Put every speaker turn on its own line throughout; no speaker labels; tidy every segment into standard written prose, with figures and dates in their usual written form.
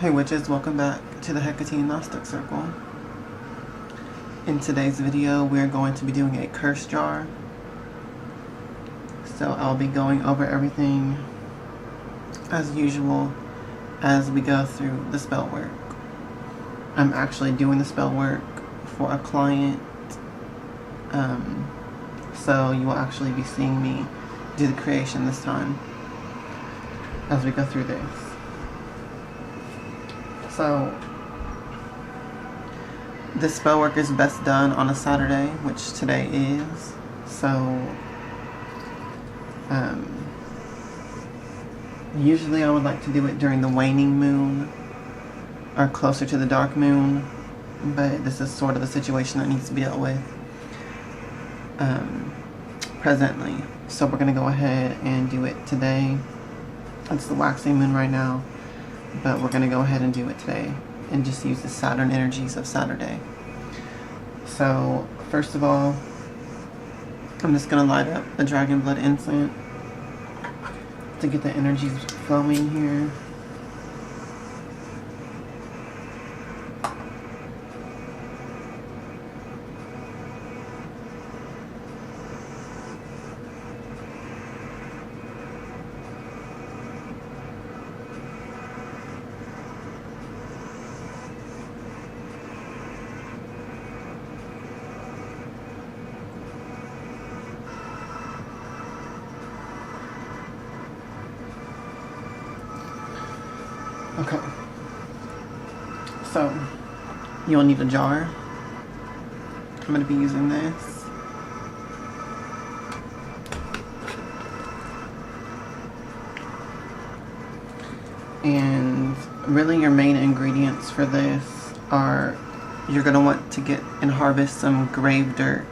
Hey witches, welcome back to the Hekatean Gnostic Circle. In today's video, we're going to be doing a curse jar. So I'll be going over everything as usual as we go through the spell work. I'm actually doing the spell work for a client, so you will actually be seeing me do the creation this time as we go through this. So, this spell work is best done on a Saturday, which today is. So, usually I would like to do it during the waning moon or closer to the dark moon, but this is sort of a situation that needs to be dealt with presently. So we're going to go ahead and do it today. It's the waxing moon right now. But we're going to go ahead and do it today and just use the Saturn energies of Saturday. So, first of all, I'm just going to light up a dragon blood incense to get the energies flowing here. Okay, so you'll need a jar. I'm going to be using this. And really your main ingredients for this are, you're going to want to get and harvest some grave dirt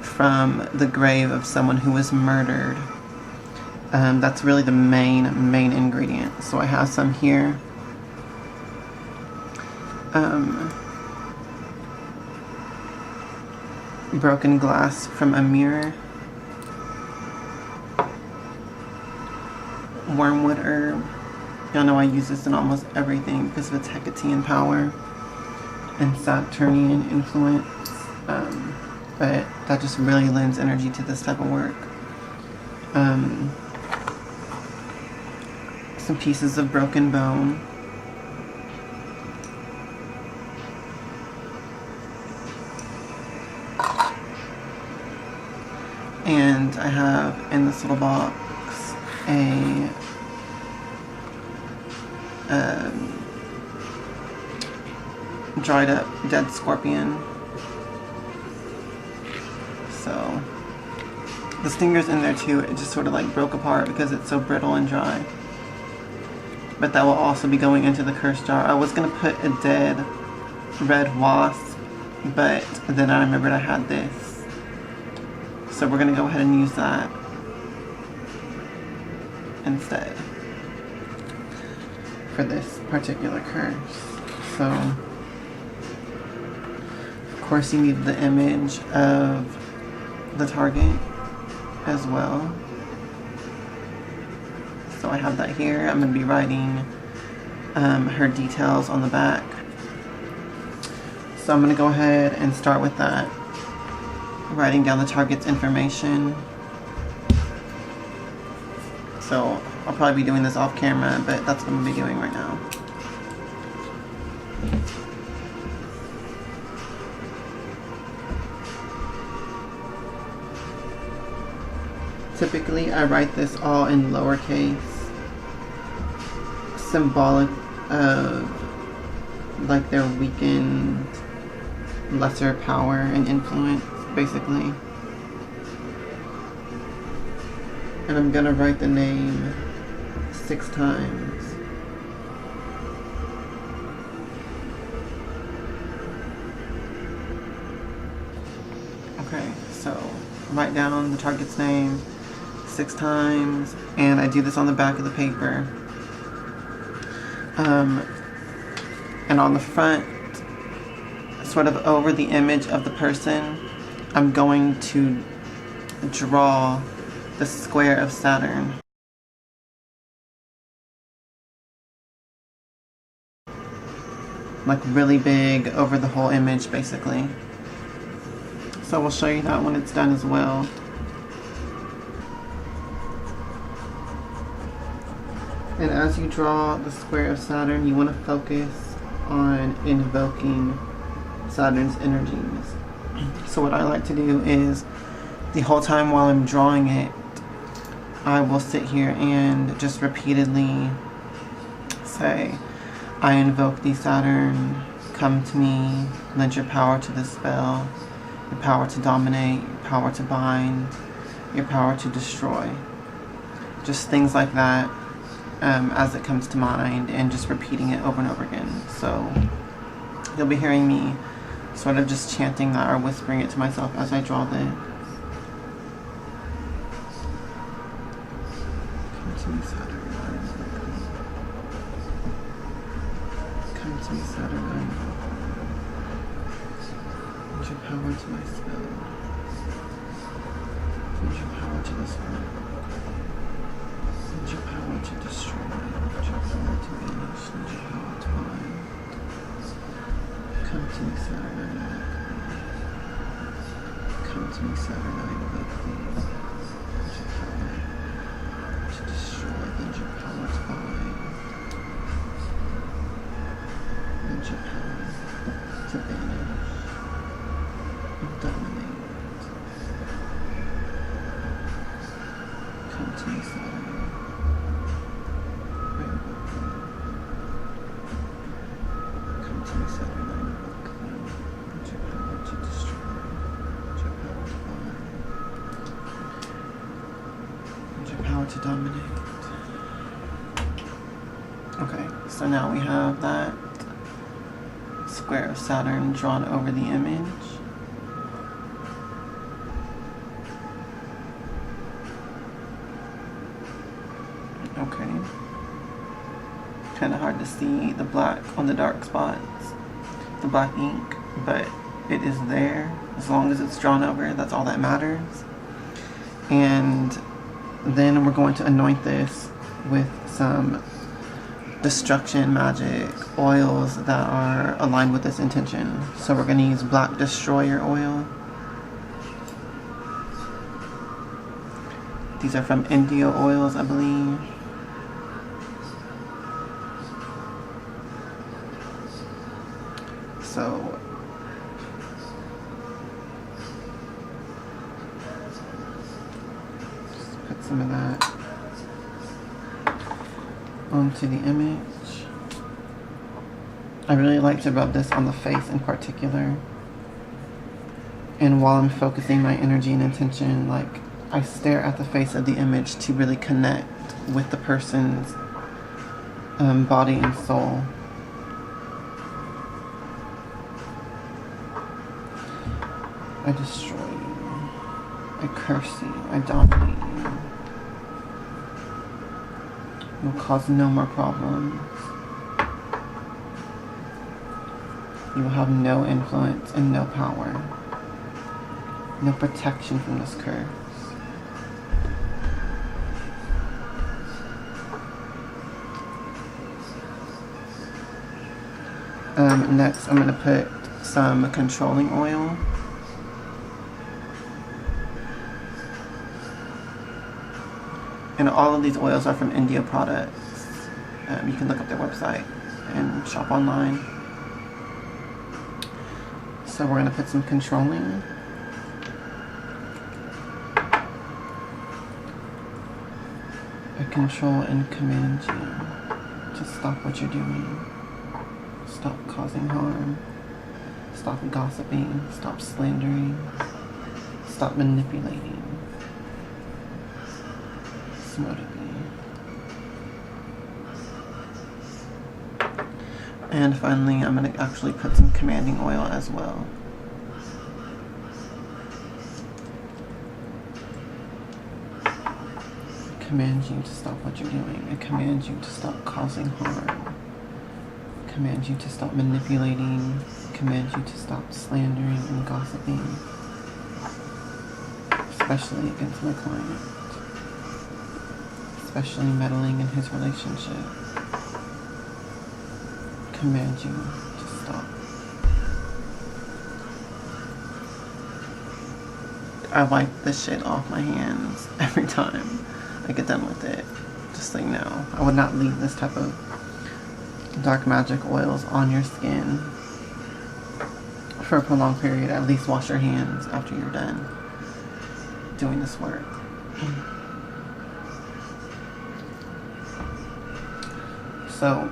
from the grave of someone who was murdered. That's really the main ingredient. So I have some here. Broken glass from a mirror. Wormwood herb. Y'all know I use this in almost everything because of its Hekatean power and Saturnian influence. But that just really lends energy to this type of work. Some pieces of broken bone. And I have in this little box a dried up dead scorpion. So the stinger's in there too. It just sort of like broke apart because it's so brittle and dry. But that will also be going into the curse jar. I was going to put a dead red wasp, but then I remembered I had this. So we're going to go ahead and use that instead for this particular curse. So, of course you need the image of the target as well. So I have that here. I'm going to be writing her details on the back. So I'm going to go ahead and start with that. Writing down the target's information. So I'll probably be doing this off camera, but that's what I'm going to be doing right now. Typically, I write this all in lowercase, symbolic of like their weakened, lesser power and influence, basically. And I'm gonna write the name 6 times. Okay, so write down the target's name 6 times, and I do this on the back of the paper. And on the front, sort of over the image of the person, I'm going to draw the square of Saturn. like really big over the whole image basically. So we'll show you that when it's done as well. And as you draw the square of Saturn, you want to focus on invoking Saturn's energies. So what I like to do is, the whole time while I'm drawing it, I will sit here and just repeatedly say, I invoke thee, Saturn, come to me, lend your power to this spell, your power to dominate, your power to bind, your power to destroy. Just things like that. As it comes to mind, and just repeating it over and over again. So you'll be hearing me sort of just chanting that or whispering it to myself as I draw this. Come to me, Saturn. Come to me, Saturn. Lend your power to my spell. Lend your power to this world. Lend your power to destroy, lend your power to banish, lend your power to bind. Come to me, Saturn, I invoke thee. Come to me, Saturn, I invoke thee. Lend your power to destroy, lend your power to bind. Lend your power to banish and dominate. Come to me, Saturn. To dominate. Okay, so now we have that square of Saturn drawn over the image. Okay. Kind of hard to see the black on the dark spots, the black ink, but it is there. As long as it's drawn over, that's all that matters. And then we're going to anoint this with some destruction magic oils that are aligned with this intention. So we're going to use Black Destroyer oil. These are from India Oils, I believe. So some of that onto the image. I really like to rub this on the face in particular. And while I'm focusing my energy and intention, like, I stare at the face of the image to really connect with the person's body and soul. I destroy you. I curse you. I dominate you. You'll cause no more problems. You will have no influence and no power. No protection from this curse. Next, I'm going to put some controlling oil. And all of these oils are from India products. You can look up their website and shop online. So we're going to put some controlling. I control and command you to stop what you're doing. Stop causing harm. Stop gossiping. Stop slandering. Stop manipulating. And finally, I'm going to actually put some commanding oil as well. I command you to stop what you're doing. I command you to stop causing harm. I command you to stop manipulating. I command you to stop slandering and gossiping, especially against my client. Especially meddling in his relationship. Command you to I wipe this shit off my hands every time I get done with it. Just so you know, I would not leave this type of dark magic oils on your skin for a prolonged period. At least wash your hands after you're done doing this work. So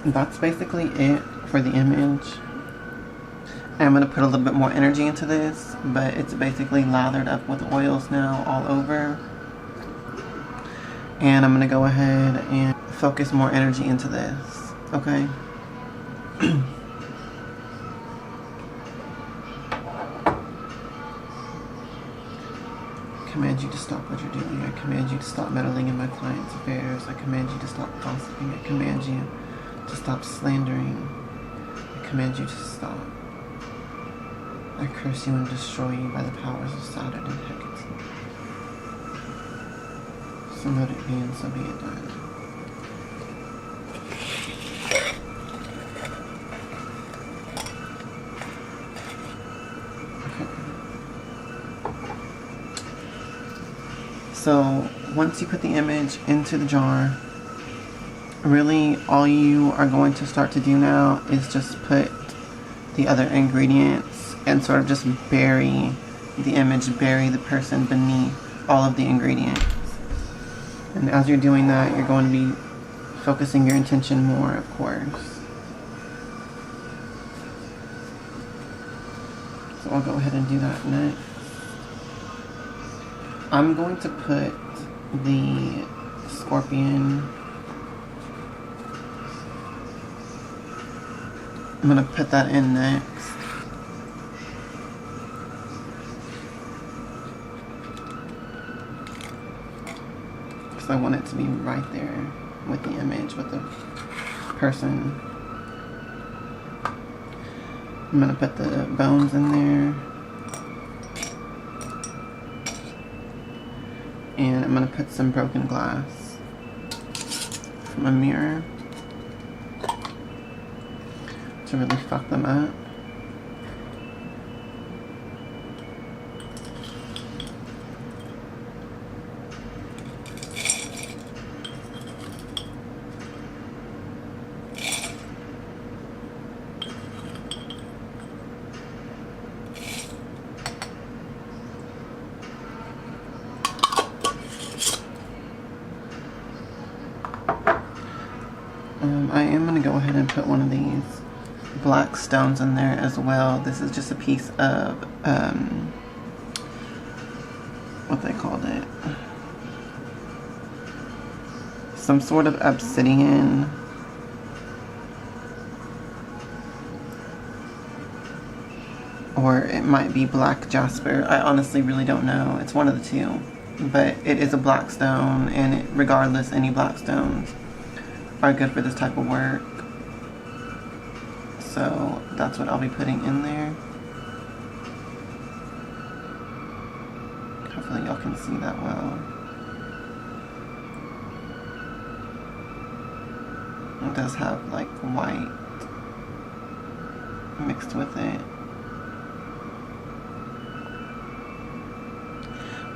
that's basically it for the image. I'm going to put a little bit more energy into this, but it's basically lathered up with oils now all over. And I'm going to go ahead and focus more energy into this, okay? I command you to stop what you're doing. I command you to stop meddling in my client's affairs. I command you to stop gossiping. I command you to stop slandering. I command you to stop. I curse you and destroy you by the powers of Saturn and Hekatean. So let it be and so be it done. So once you put the image into the jar, really all you are going to start to do now is just put the other ingredients and sort of just bury the image, bury the person beneath all of the ingredients. And as you're doing that, you're going to be focusing your intention more, of course. So I'll go ahead and do that next. I'm going to put the scorpion. I'm going to put that in next. Because I want it to be right there with the image, with the person. I'm going to put the bones in there. And I'm going to put some broken glass from a mirror to really fuck them up. I am going to go ahead and put one of these black stones in there as well. This is just a piece of, what they called it, some sort of obsidian, or it might be black jasper. I honestly really don't know. It's one of the two, but it is a black stone, and regardless, any black stones are good for this type of work. So that's what I'll be putting in there. Hopefully y'all can see that well. It does have like white mixed with it.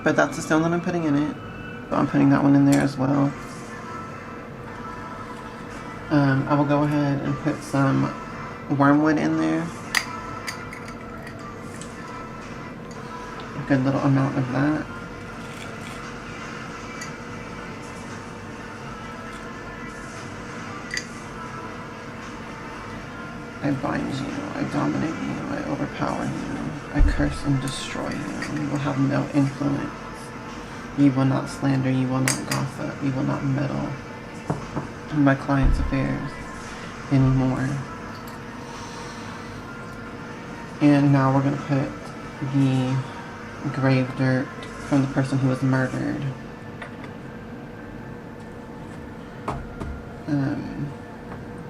But that's the stone that I'm putting in it. So I'm putting that one in there as well. I will go ahead and put some wormwood in there. A good little amount of that. I bind you, I dominate you, I overpower you, I curse and destroy you. You will have no influence. You will not slander, you will not gossip, you will not meddle in my client's affairs anymore. And now we're going to put the grave dirt from the person who was murdered.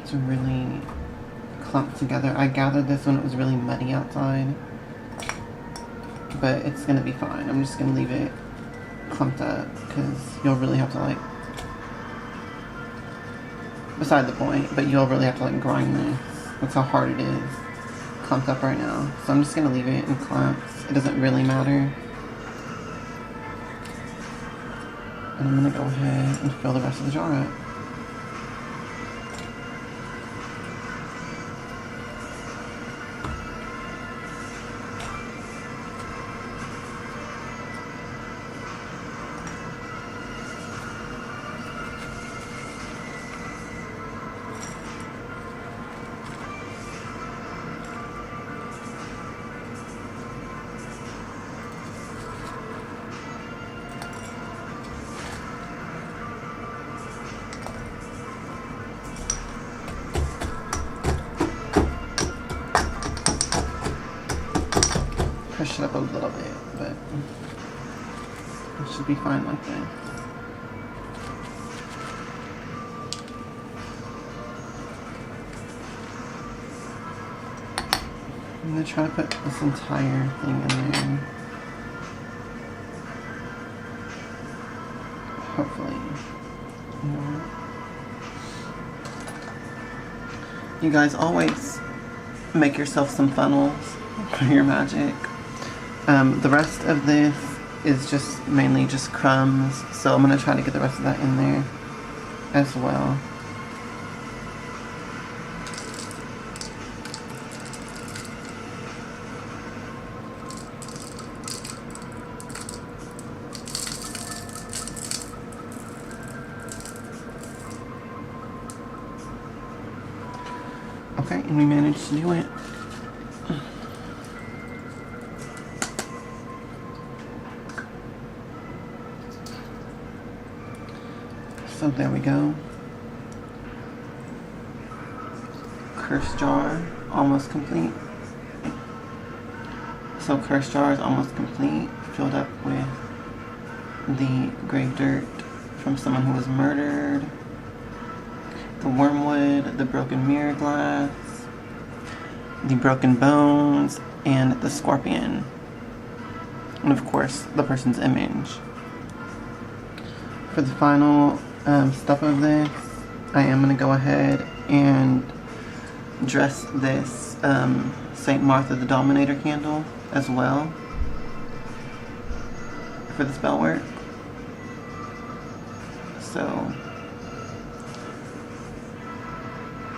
To really clump together. I gathered this when it was really muddy outside, but it's going to be fine. I'm just going to leave it clumped up because you'll really have to like, beside the point, but you'll really have to like grind this. That's how hard it is. clumped up right now, so I'm just going to leave it in clumps. It doesn't really matter. And I'm going to go ahead and fill the rest of the jar up. Push it up a little bit, but it should be fine like that. I'm going to try to put this entire thing in there. Hopefully. You guys always make yourself some funnels for your magic. The rest of this is just mainly just crumbs, so I'm going to try to get the rest of that in there as well. Okay, and we managed to do it. So there we go. Curse jar almost complete. So curse jar is almost complete, filled up with the grave dirt from someone who was murdered, the wormwood, the broken mirror glass, the broken bones, and the scorpion, and of course the person's image. For the final step of this, I am going to go ahead and dress this St. Martha the Dominator candle as well for the spell work. So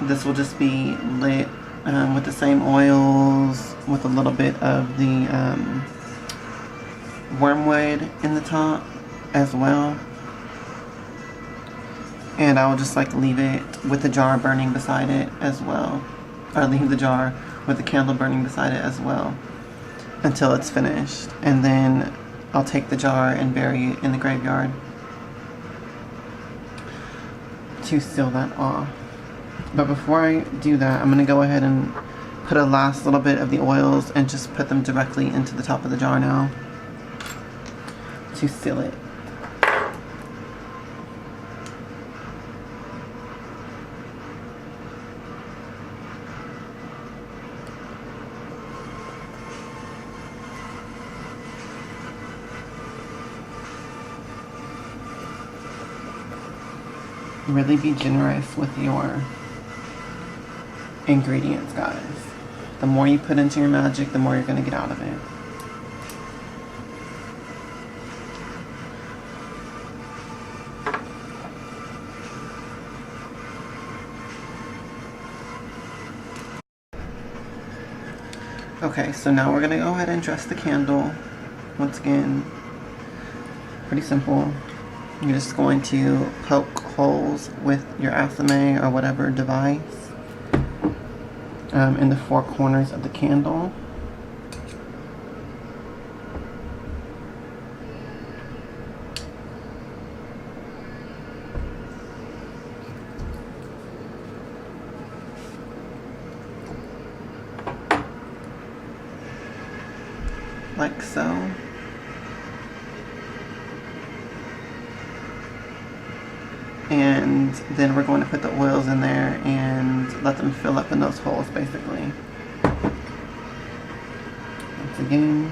this will just be lit with the same oils, with a little bit of the wormwood in the top as well. And I will just like leave it with the jar burning beside it as well. Or leave the jar with the candle burning beside it as well until it's finished. And then I'll take the jar and bury it in the graveyard to seal that off. But before I do that, I'm going to go ahead and put a last little bit of the oils and just put them directly into the top of the jar now to seal it. Really be generous with your ingredients, guys. The more you put into your magic, the more you're going to get out of it. Okay, so now we're going to go ahead and dress the candle. Once again, pretty simple. You're just going to poke holes with your athame or whatever device in the four corners of the candle. Like so. And then we're going to put the oils in there and let them fill up in those holes, basically. Once again.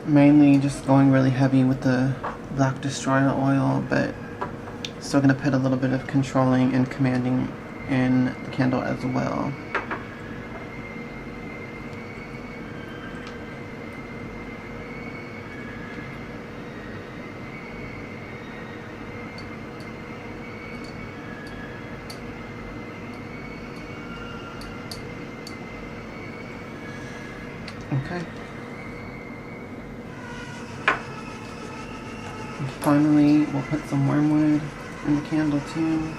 Mainly just going really heavy with the Black Destroyer oil, but still going to put a little bit of controlling and commanding in the candle as well. Okay. And finally, we'll put some wormwood in the candle too.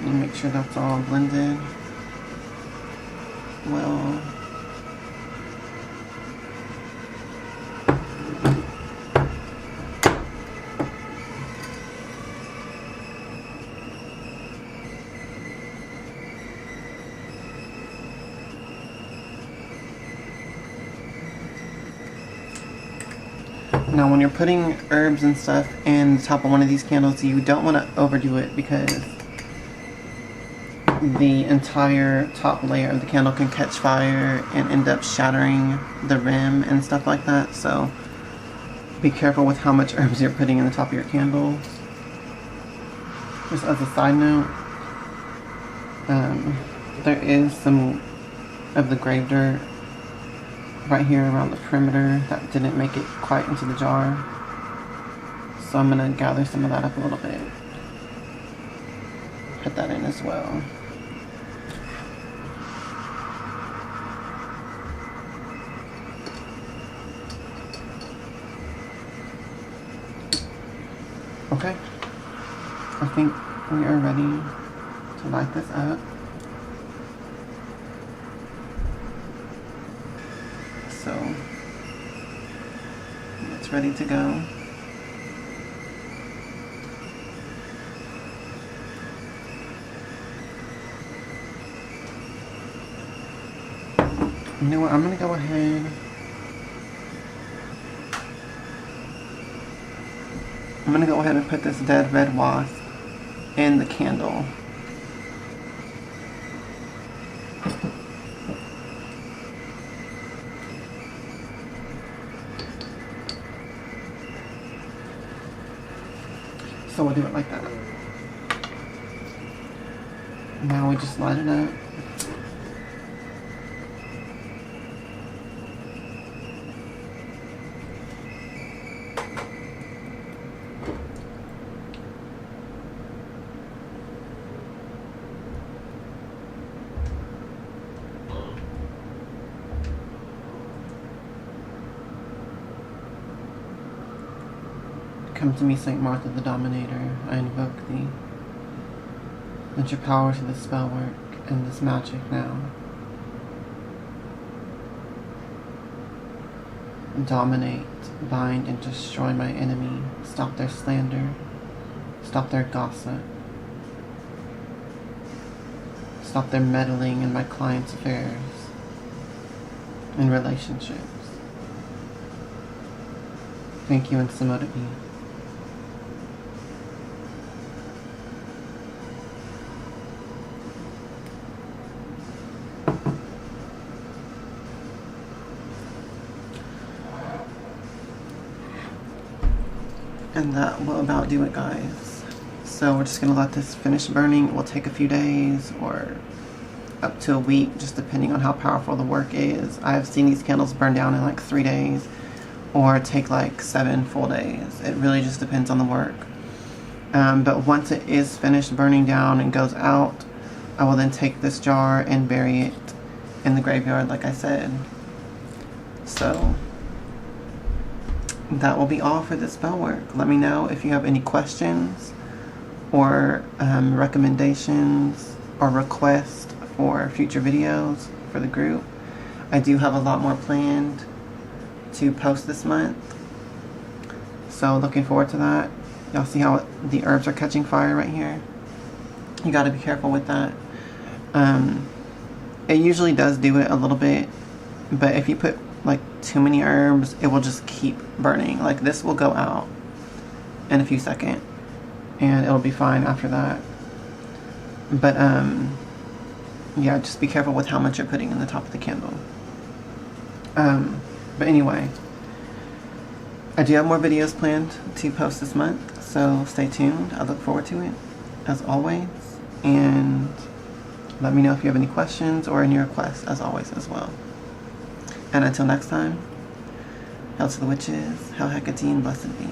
And make sure that's all blended well. Now when you're putting herbs and stuff in the top of one of these candles, you don't want to overdo it because the entire top layer of the candle can catch fire and end up shattering the rim and stuff like that. So be careful with how much herbs you're putting in the top of your candles. Just as a side note, there is some of the grave dirt right here around the perimeter that didn't make it quite into the jar, so I'm going to gather some of that up a little bit, put that in as well. Okay, I think we are ready to light this up. So it's ready to go. You know what, I'm gonna go ahead. I'm gonna go ahead and put this dead red wasp in the candle. So we'll do it like that. Now we just light it up. Come to me, Saint Martha the Dominator, I invoke thee. Let your power to this spell work and this magic now. Dominate, bind, and destroy my enemy. Stop their slander. Stop their gossip. Stop their meddling in my clients' affairs and relationships. Thank you, and so to be. And that will about do it, guys. So we're just gonna let this finish burning. It will take a few days or up to a week, just depending on how powerful the work is. I have seen these candles burn down in like 3 days or take like 7 full days. It really just depends on the work. But once it is finished burning down and goes out, I will then take this jar and bury it in the graveyard, like I said. So that will be all for this spell work. Let me know if you have any questions or recommendations or requests for future videos for the group. I do have a lot more planned to post this month, so looking forward to that. Y'all see how the herbs are catching fire right here? You got to be careful with that. It usually does do it a little bit, but if you put like too many herbs, it will just keep burning. Like this will go out in a few seconds and it'll be fine after that. But yeah, just be careful with how much you're putting in the top of the candle. But anyway, I do have more videos planned to post this month, so stay tuned. I look forward to it, as always. And let me know if you have any questions or any requests, as always, as well. And until next time, hail to the witches, hail Hekatean, blessed be.